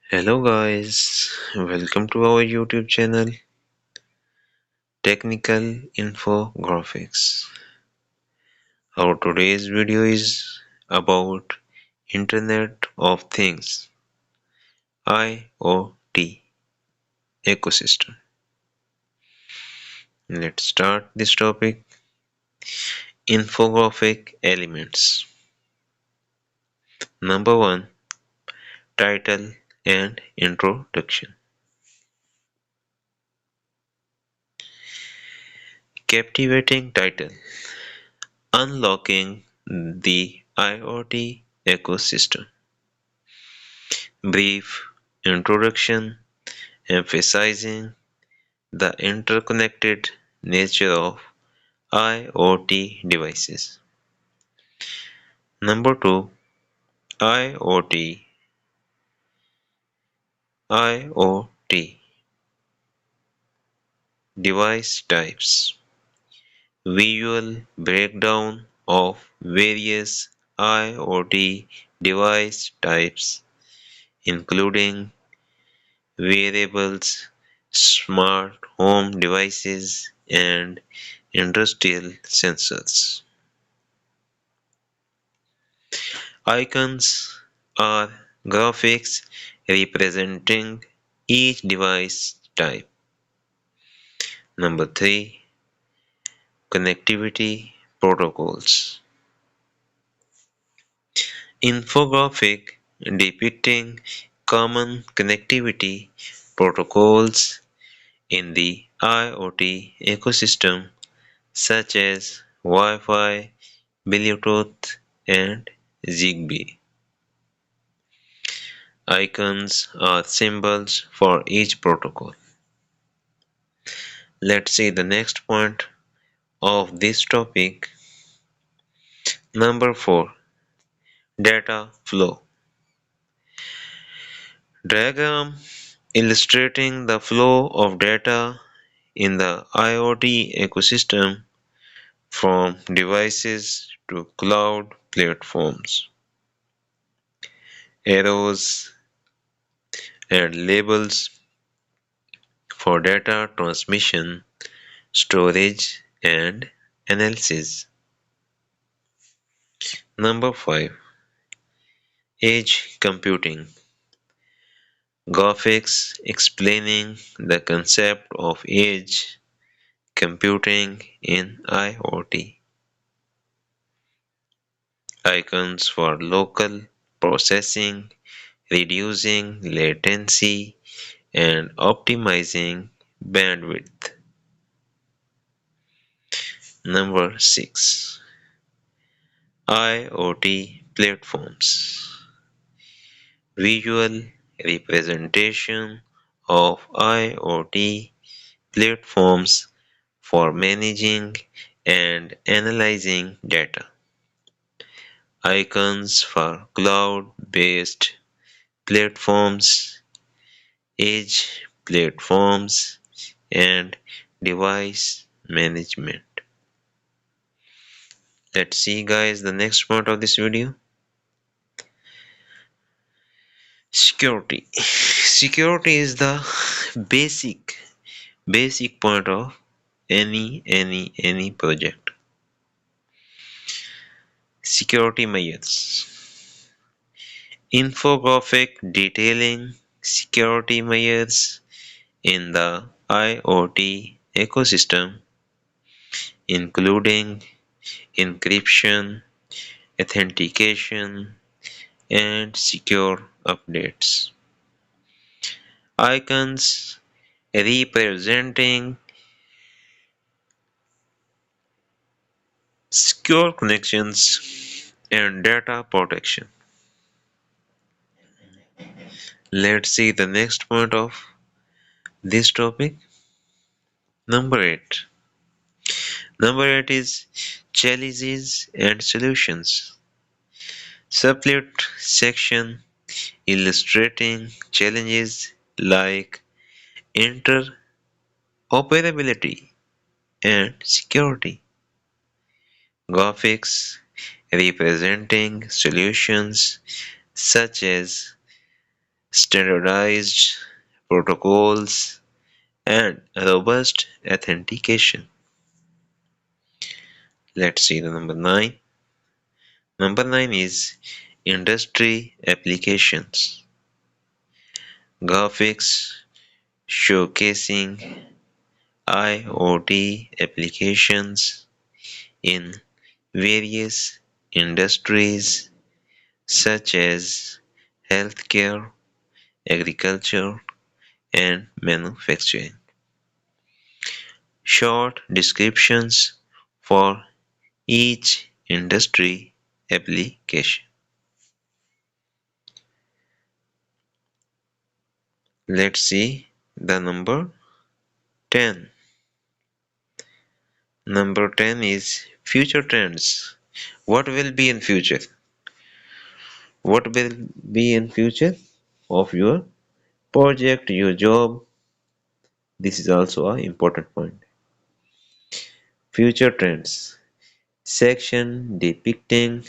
Hello guys, welcome to our YouTube channel Technical Infographics. Our today's video is about Internet of Things IoT ecosystem. Let's start this topic. Infographic elements. Number 1, title and introduction. Captivating title. Unlocking the IoT ecosystem. Brief introduction emphasizing the interconnected nature of IoT devices. Number 2, IoT IoT device types. Visual breakdown of various IoT device types, including wearables, smart home devices, and industrial sensors. Icons are graphics representing each device type. Number 3, connectivity protocols. Infographic depicting common connectivity protocols in the IoT ecosystem such as Wi-Fi, Bluetooth, and Zigbee. Icons are symbols for each protocol. Let's see the next point of this topic. Number 4, data flow. Diagram illustrating the flow of data in the IoT ecosystem from devices to cloud platforms. Arrows and labels for data transmission, storage, and analysis. Number 5, edge computing. Graphics explaining the concept of edge computing in IoT. Icons for local processing, reducing latency, and optimizing bandwidth. Number 6, IoT platforms. Visual representation of IoT platforms for managing and analyzing data. Icons for cloud-based platforms, edge platforms, and device management. Let's see guys the next part of this video. Security. Security is the basic point of any project. Security measures. Infographic detailing security measures in the IoT ecosystem, including encryption, authentication, and secure updates. Icons representing secure connections and data protection. Let's see the next point of this topic. Number 8. Number 8 is challenges and solutions. Sublet section illustrating challenges like interoperability and security. Graphics representing solutions such as standardized protocols, and robust authentication. Let's see the number 9. Number 9 is industry applications. Graphics showcasing IoT applications in various industries such as healthcare, agriculture, and manufacturing. Short descriptions for each industry application. Let's see the number 10. Number 10 is future trends. What will be in future? What will be in future of your project, your job? This is also an important point. Future trends. Section depicting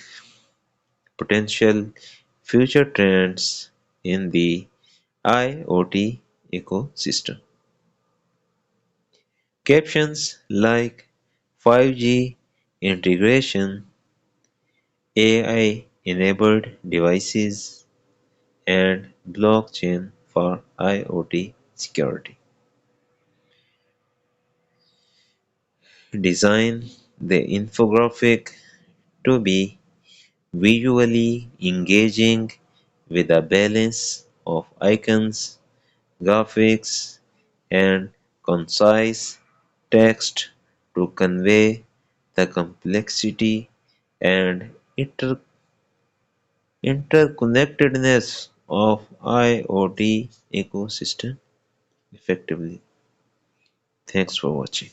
potential future trends in the IoT ecosystem. Captions like 5G integration, AI enabled devices, and blockchain for IoT security. Design the infographic to be visually engaging with a balance of icons, graphics, and concise text to convey the complexity and interconnectedness of IoT ecosystem effectively. Thanks for watching.